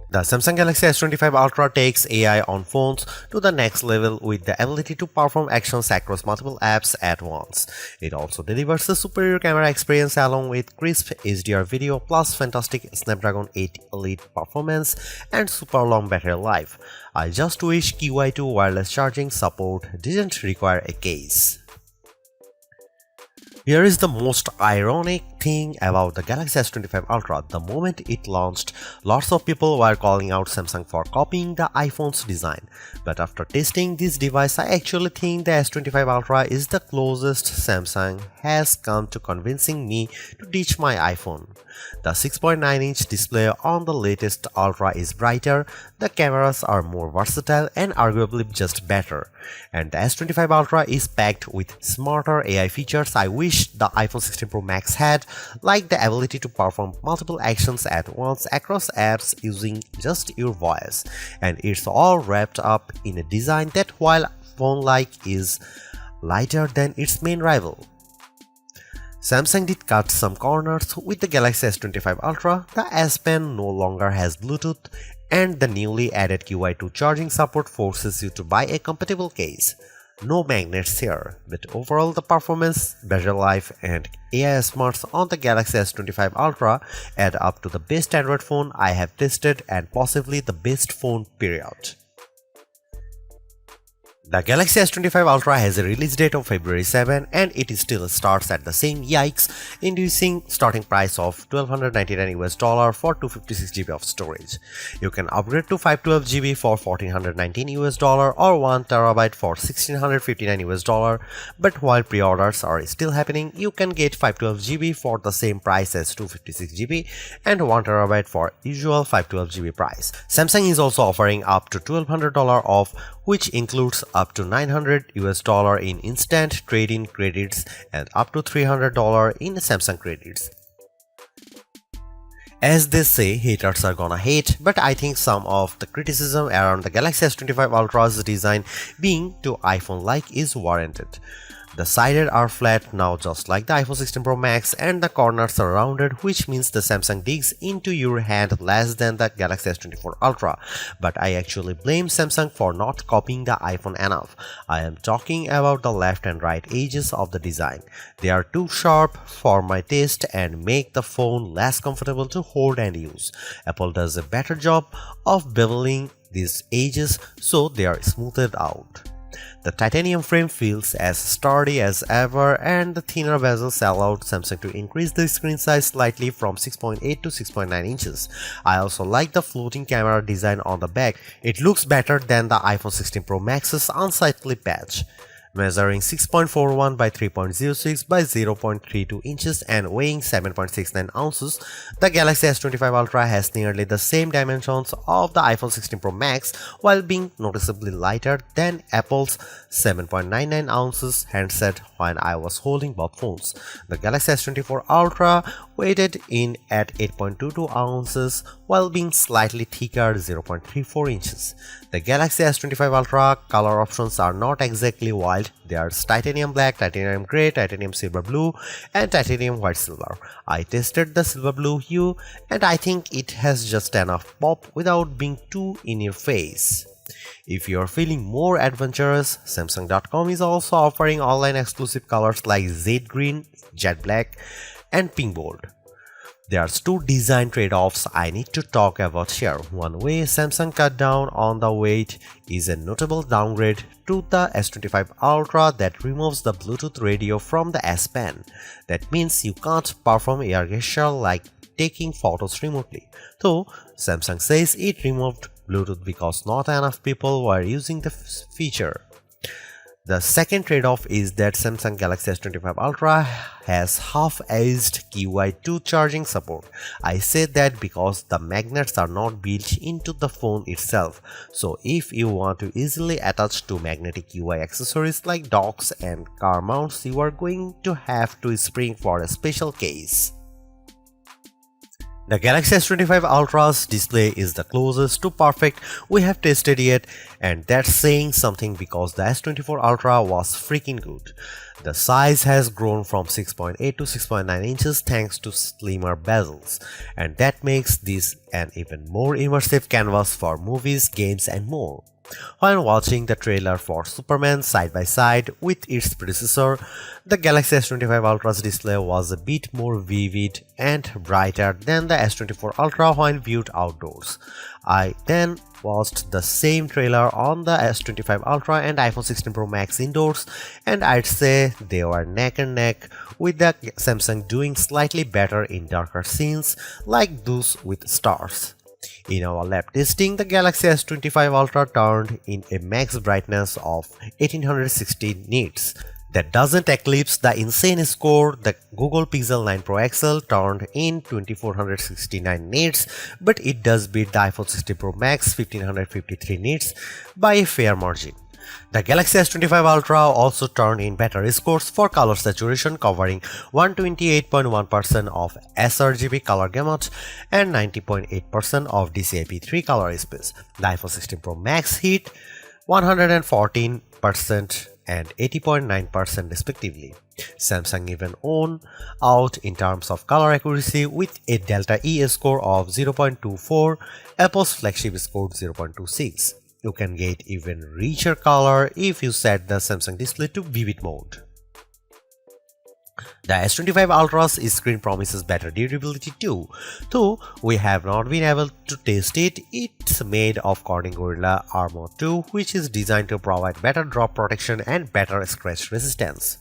The Samsung Galaxy S25 Ultra takes AI on phones to the next level with the ability to perform actions across multiple apps at once. It also delivers a superior camera experience along with crisp HDR video plus fantastic Snapdragon 8 Elite performance and super long battery life. I just wish QI2 wireless charging support didn't require a case. Here is the most ironic thing about the Galaxy S25 Ultra. The moment it launched, lots of people were calling out Samsung for copying the iPhone's design. But after testing this device, I actually think the S25 Ultra is the closest Samsung has come to convincing me to ditch my iPhone. The 6.9-inch display on the latest Ultra is brighter, the cameras are more versatile and arguably just better. And the S25 Ultra is packed with smarter AI features I wish the iPhone 16 Pro Max had, like the ability to perform multiple actions at once across apps using just your voice. And it's all wrapped up in a design that, while phone-like, is lighter than its main rival. Samsung did cut some corners with the Galaxy S25 Ultra. The S Pen no longer has Bluetooth, and the newly added QI2 charging support forces you to buy a compatible case. No magnets here, but overall the performance, battery life and AI smarts on the Galaxy S25 Ultra add up to the best Android phone I have tested and possibly the best phone period. The Galaxy S25 Ultra has a release date of February 7 and it still starts at the same yikes-inducing starting price of $1,299 for 256GB of storage. You can upgrade to 512GB for $1,419 or 1TB for $1,659, but while pre-orders are still happening, you can get 512GB for the same price as 256GB and 1TB for usual 512GB price. Samsung is also offering up to $1,200 off, which includes up to $900 in instant trade-in credits and up to $300 in Samsung credits. As they say, haters are gonna hate, but I think some of the criticism around the Galaxy S25 Ultra's design being too iPhone-like is warranted. The sides are flat now just like the iPhone 16 Pro Max and the corners are rounded, which means the Samsung digs into your hand less than the Galaxy S24 Ultra. But I actually blame Samsung for not copying the iPhone enough. I am talking about the left and right edges of the design. They are too sharp for my taste and make the phone less comfortable to hold and use. Apple does a better job of beveling these edges so they are smoothed out. The titanium frame feels as sturdy as ever and the thinner bezels allowed Samsung to increase the screen size slightly from 6.8 to 6.9 inches. I also like the floating camera design on the back. It looks better than the iPhone 16 Pro Max's unsightly patch. Measuring 6.41 by 3.06 by 0.32 inches and weighing 7.69 ounces, the Galaxy S25 Ultra has nearly the same dimensions of the iPhone 16 Pro Max while being noticeably lighter than Apple's 7.99 ounces handset when I was holding both phones. The Galaxy S24 Ultra weighted in at 8.22 ounces while being slightly thicker 0.34 inches. The Galaxy S25 Ultra color options are not exactly wild. They are titanium black, titanium grey, titanium silver blue and titanium white silver. I tested the silver blue hue and I think it has just enough pop without being too in your face. If you are feeling more adventurous, Samsung.com is also offering online exclusive colors like Jade Green, Jet Black and Pink Gold. There's two design trade-offs I need to talk about here. One way Samsung cut down on the weight is a notable downgrade to the S25 Ultra that removes the Bluetooth radio from the S Pen. That means you can't perform air gesture like taking photos remotely. Though Samsung says it removed Bluetooth because not enough people were using the feature. The second trade-off is that Samsung Galaxy S25 Ultra has half-aged QI2 charging support. I say that because the magnets are not built into the phone itself. So if you want to easily attach two magnetic UI accessories like docks and car mounts, you are going to have to spring for a special case. The Galaxy S25 Ultra's display is the closest to perfect we have tested yet, and that's saying something because the S24 Ultra was freaking good. The size has grown from 6.8 to 6.9 inches thanks to slimmer bezels, and that makes this an even more immersive canvas for movies, games, and more. When watching the trailer for Superman side by side with its predecessor, the Galaxy S25 Ultra's display was a bit more vivid and brighter than the S24 Ultra when viewed outdoors. I then watched the same trailer on the S25 Ultra and iPhone 16 Pro Max indoors, and I'd say they were neck and neck, with the Samsung doing slightly better in darker scenes like those with stars. In our lab testing, the Galaxy S25 Ultra turned in a max brightness of 1860 nits. That doesn't eclipse the insane score the Google Pixel 9 Pro XL turned in 2469 nits, but it does beat the iPhone 16 Pro Max 1553 nits by a fair margin. The Galaxy S25 Ultra also turned in better scores for color saturation, covering 128.1% of sRGB color gamut and 90.8% of DCI-P3 color space. The iPhone 16 Pro Max hit 114% and 80.9% respectively. Samsung even won out in terms of color accuracy with a Delta E score of 0.24, Apple's flagship scored 0.26. You can get even richer color if you set the Samsung display to vivid mode. The S25 Ultra's screen promises better durability too. Though we have not been able to test it, it's made of Corning Gorilla Armor 2, which is designed to provide better drop protection and better scratch resistance.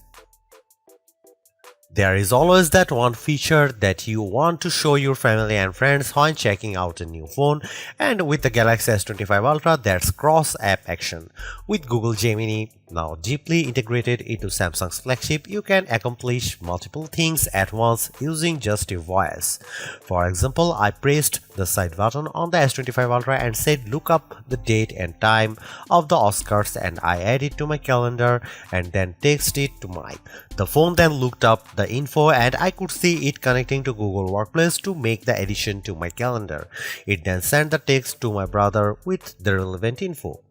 There is always that one feature that you want to show your family and friends when checking out a new phone, and with the Galaxy S25 Ultra, that's cross-app action. With Google Gemini now deeply integrated into Samsung's flagship, you can accomplish multiple things at once using just your voice. For example, I pressed the side button on the S25 Ultra and said look up the date and time of the Oscars, and I add it to my calendar and then text it to Mike. The phone then looked up the info and I could see it connecting to Google Workplace to make the addition to my calendar. It then sent the text to my brother with the relevant info.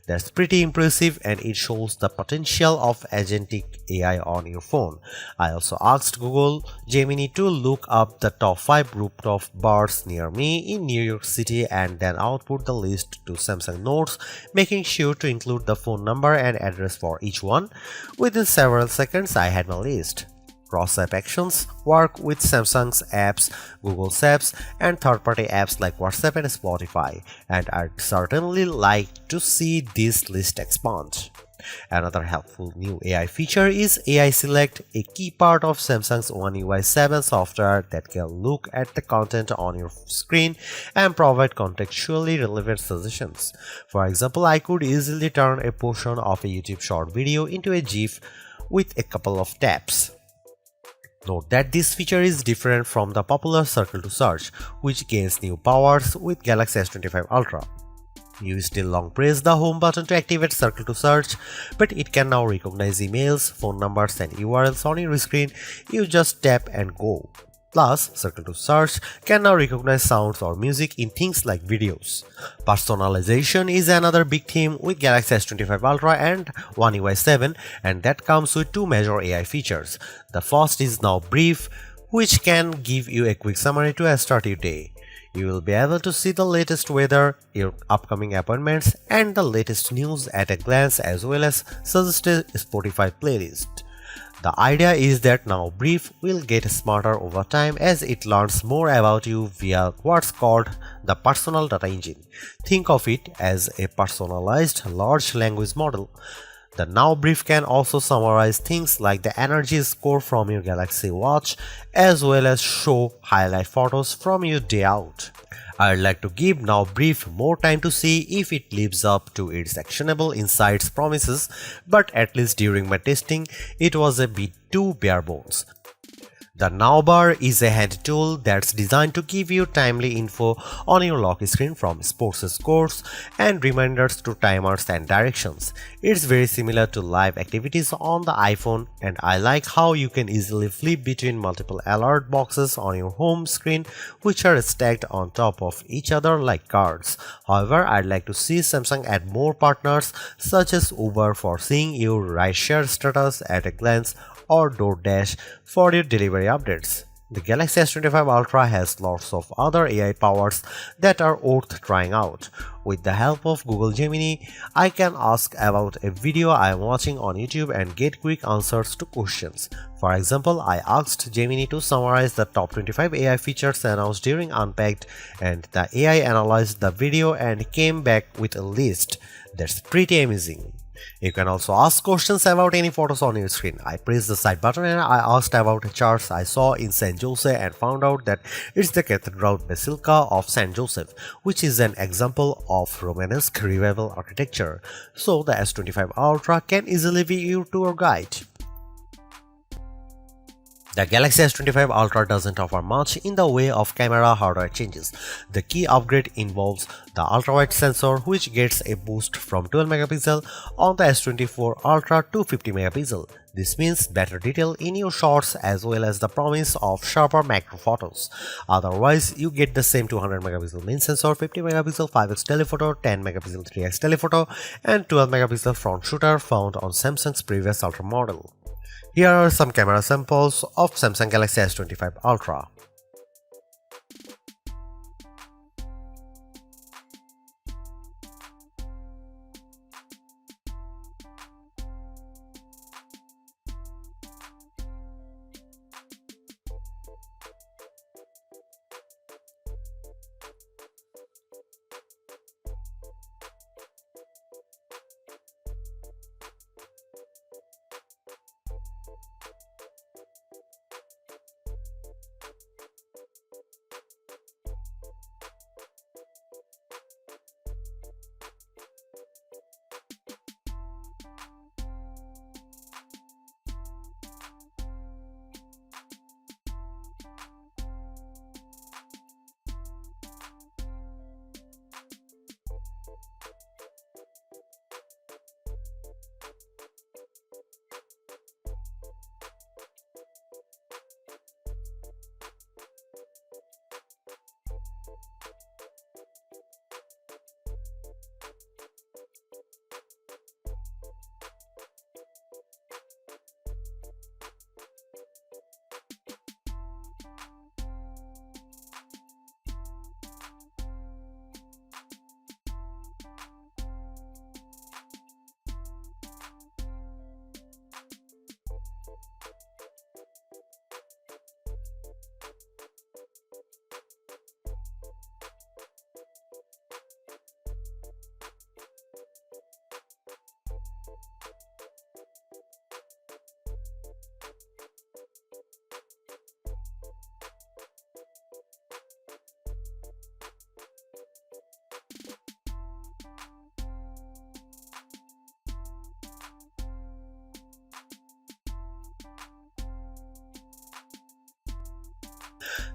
That's pretty impressive, and it shows the potential of agentic AI on your phone. I also asked Google Gemini to look up the top 5 rooftop bars near me in New York City and then output the list to Samsung Notes, making sure to include the phone number and address for each one. Within several seconds, I had my list. Cross-app actions work with Samsung's apps, Google's apps, and third-party apps like WhatsApp and Spotify, and I'd certainly like to see this list expand. Another helpful new AI feature is AI Select, a key part of Samsung's One UI 7 software that can look at the content on your screen and provide contextually relevant suggestions. For example, I could easily turn a portion of a YouTube short video into a GIF with a couple of taps. Note that this feature is different from the popular Circle to Search, which gains new powers with Galaxy S25 Ultra. You still long press the home button to activate Circle to Search, but it can now recognize emails, phone numbers, and URLs on your screen. You just tap and go. Plus, Circle to Search can now recognize sounds or music in things like videos. Personalization is another big theme with Galaxy S25 Ultra and One UI 7, and that comes with two major AI features. The first is Now Brief, which can give you a quick summary to start your day. You will be able to see the latest weather, your upcoming appointments, and the latest news at a glance, as well as suggest a Spotify playlist. The idea is that Now Brief will get smarter over time as it learns more about you via what's called the personal data engine. Think of it as a personalized large language model. The Now Brief can also summarize things like the energy score from your Galaxy Watch, as well as show highlight photos from your day out. I'd like to give Now Brief more time to see if it lives up to its actionable insights promises, but at least during my testing, it was a bit too bare bones. The Now bar is a hand tool that's designed to give you timely info on your lock screen from sports scores and reminders to timers and directions. It's very similar to live activities on the iPhone, and I like how you can easily flip between multiple alert boxes on your home screen which are stacked on top of each other like cards. However, I'd like to see Samsung add more partners such as Uber for seeing your rideshare status at a glance or DoorDash for your delivery updates. The Galaxy S25 Ultra has lots of other AI powers that are worth trying out. With the help of Google Gemini, I can ask about a video I am watching on YouTube and get quick answers to questions. For example, I asked Gemini to summarize the top 25 AI features announced during Unpacked, and the AI analyzed the video and came back with a list. That's pretty amazing. You can also ask questions about any photos on your screen. I pressed the side button and I asked about a church I saw in St. Joseph and found out that it's the Cathedral Basilica of St. Joseph, which is an example of Romanesque revival architecture. So the S25 Ultra can easily be your tour guide. The Galaxy S25 Ultra doesn't offer much in the way of camera hardware changes. The key upgrade involves the ultra-wide sensor, which gets a boost from 12 megapixel on the S24 Ultra to 50 megapixel. This means better detail in your shots as well as the promise of sharper macro photos. Otherwise, you get the same 200 megapixel main sensor, 50 megapixel 5x telephoto, 10 megapixel 3x telephoto, and 12 megapixel front shooter found on Samsung's previous Ultra model. Here are some camera samples of Samsung Galaxy S25 Ultra.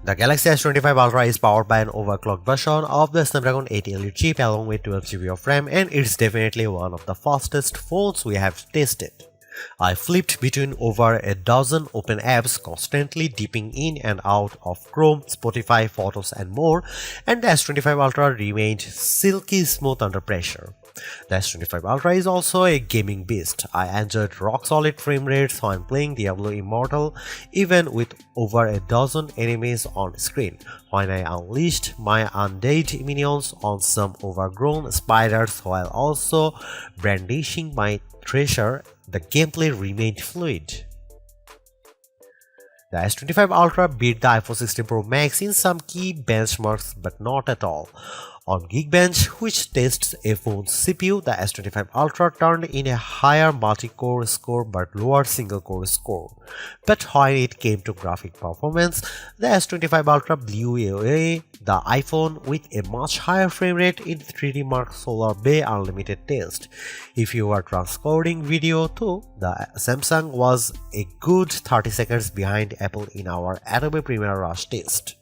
The Galaxy S25 Ultra is powered by an overclocked version of the Snapdragon 8 Elite chip along with 12 GB of RAM, and it's definitely one of the fastest phones we have tested. I flipped between over a dozen open apps, constantly dipping in and out of Chrome, Spotify, Photos and more, and the S25 Ultra remained silky smooth under pressure. The S25 Ultra is also a gaming beast. I enjoyed rock-solid frame rates when playing Diablo Immortal, even with over a dozen enemies on screen. When I unleashed my undead minions on some overgrown spiders while also brandishing my treasure, the gameplay remained fluid. The S25 Ultra beat the iPhone 16 Pro Max in some key benchmarks, but not at all. On Geekbench, which tests a phone's CPU, the S25 Ultra turned in a higher multi-core score but lower single-core score. But when it came to graphic performance, the S25 Ultra blew away the iPhone with a much higher frame rate in 3D Mark Solar Bay Unlimited test. If you are transcoding video too, the Samsung was a good 30 seconds behind Apple in our Adobe Premiere Rush test.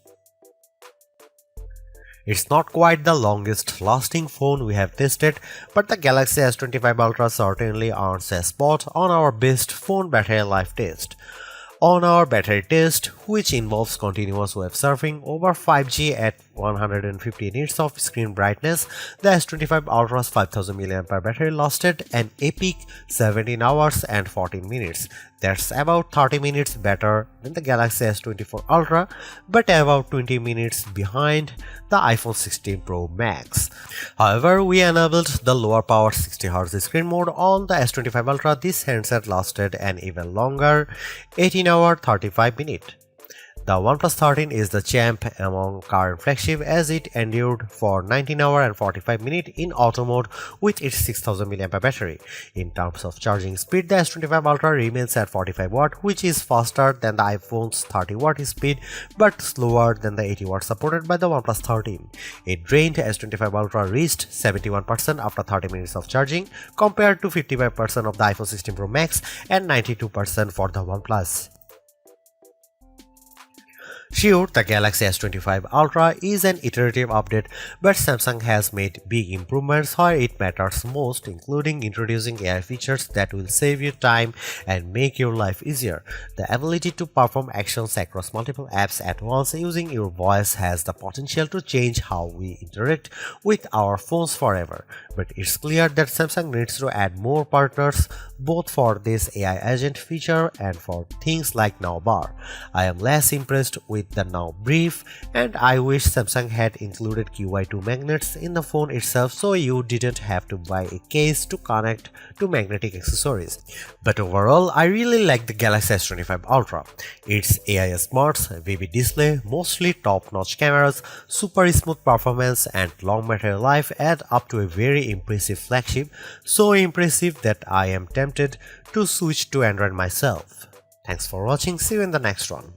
It's not quite the longest lasting phone we have tested, but the Galaxy S25 Ultra certainly earns a spot on our best phone battery life test. On our battery test, which involves continuous web surfing over 5G at 150 nits of screen brightness, the S25 Ultra's 5000 mAh battery lasted an epic 17 hours and 14 minutes. That's about 30 minutes better than the Galaxy S24 Ultra, but about 20 minutes behind the iPhone 16 Pro Max. However, we enabled the lower power 60Hz screen mode on the S25 Ultra. This handset lasted an even longer 18 hour 35 minutes. The OnePlus 13 is the champ among current flagship as it endured for 19 hours and 45 minutes in auto mode with its 6000 mAh battery. In terms of charging speed, the S25 Ultra remains at 45 watt, which is faster than the iPhone's 30 watt speed but slower than the 80 watt supported by the OnePlus 13. A drained S25 Ultra reached 71% after 30 minutes of charging compared to 55% of the iPhone 16 Pro Max and 92% for the OnePlus. Sure, the Galaxy S25 Ultra is an iterative update, but Samsung has made big improvements where it matters most, including introducing AI features that will save you time and make your life easier. The ability to perform actions across multiple apps at once using your voice has the potential to change how we interact with our phones forever. But it's clear that Samsung needs to add more partners both for this AI agent feature and for things like Now Bar. I am less impressed with the Now Brief, and I wish Samsung had included QI2 magnets in the phone itself so you didn't have to buy a case to connect to magnetic accessories. But overall, I really like the Galaxy S25 Ultra. Its AI smarts, vivid display, mostly top-notch cameras, super smooth performance, and long battery life add up to a very impressive flagship, so impressive that I am tempted to switch to Android myself. Thanks for watching, see you in the next one.